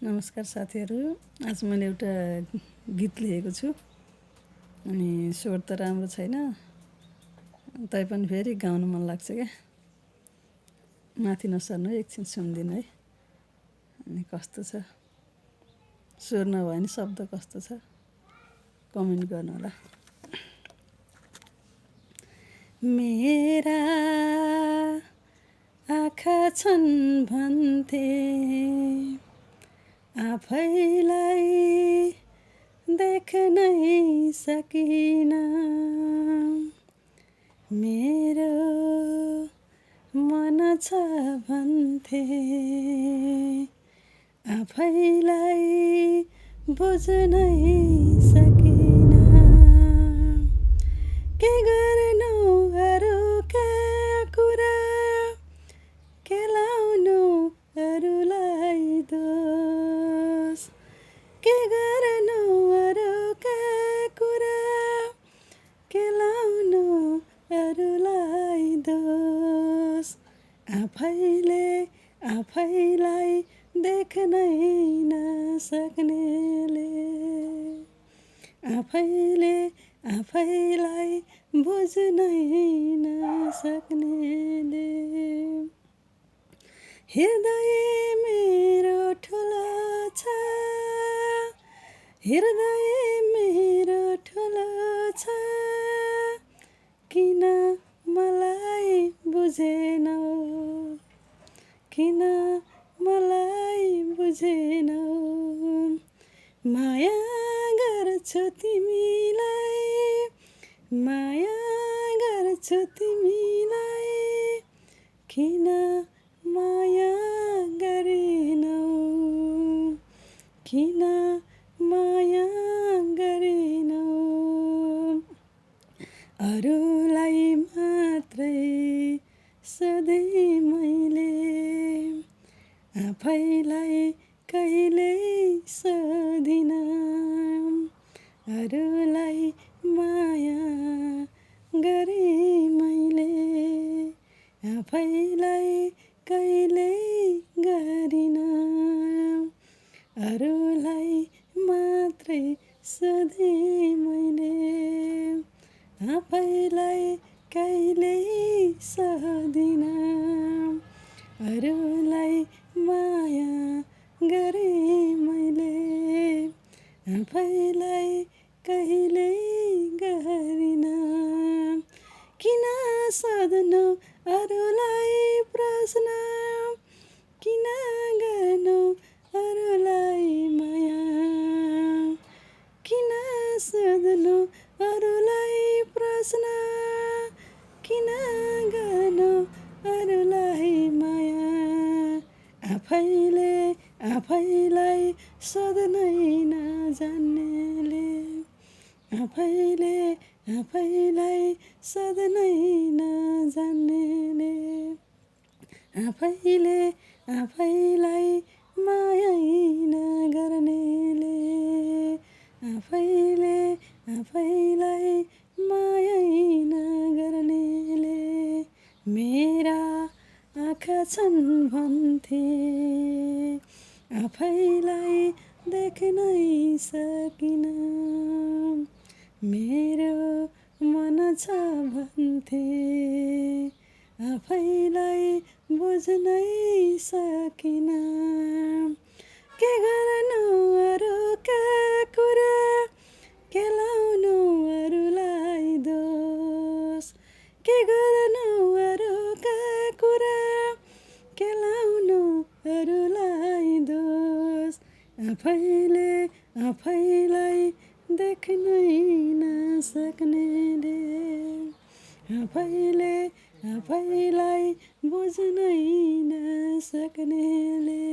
नमस्कार साथीहरू। आज मैले एउटा गीत लेखेको छु अनि स्वर त राम्रो छैन, तैपनि फेरि गाउन मन लाग्छ क्या। माथि नसर्नु है, एकछिन सुनिदिनु है। अनि कस्तो छ, स्वर नभए नि शब्द कस्तो छ कमेन्ट गर्नु होला। मेरा आँखा छन् भन्थे, आफैलाई देख्नै सकिन। मेरो मन छ भन्थे, आफैलाई बुझ्नै सकिन। के गर्नु अरूका कुरा, केलाउनु अरूलाई दोष। के गर्नु अरूका कुरा, केलाउनु अरूलाई दोष। आफैलाई देख्नै नसक्नेले, आफैलाई बुझ्नै नसक्नेले। हृदय मेरो ठुलो छ, हृदय मेरो ठुलो छ, किन मलाई बुझेनौ, किन मलाई बुझेनौ। माया गर्छु तिमीलाई, माया गर्छु तिमीलाई, किन माया गरेनौ, किन माया गरेनौ। अरूलाई मात्रै सधैँ मैले, आफैलाई कहिल्यै सोधिन। अरूलाई माया गरे मैले, आफैलाई कहिल्यै गरिन। अरूलाई मात्रै सधैँ मैले, आफैलाई कहिल्यै सोधिन। अरूलाई माया गरे मैले, आफैलाई कहिल्यै गरिन। किन सोध्नु अरूलाई प्रश्न, किन गर्नु अरूलाई माया। किन सोध्नु अरूलाई प्रश्न, किन गर्नु अरूलाई माया। आफैलाई सोध्नै नजान्नेले, आफैलाई सोध्नै नजान्नेले। आफैलाई मायै नगर्नेले, आफैलाई मायै नगर्नेले। मेरा आँखा छन् भन्थे, आफैलाई देख्नै सकिन। मेरो मन छ भन्थे, आफैलाई बुझ्नै सकिन। के गर्नु अरूका कुरा, केलाउनु अरूलाई दोष। के गर्नु अरूका कुरा, केलाउनु अरूलाई दोष। आफैलाई देख्नै नसक्नेले, आफैलाई बुझ्नै नसक्नेले।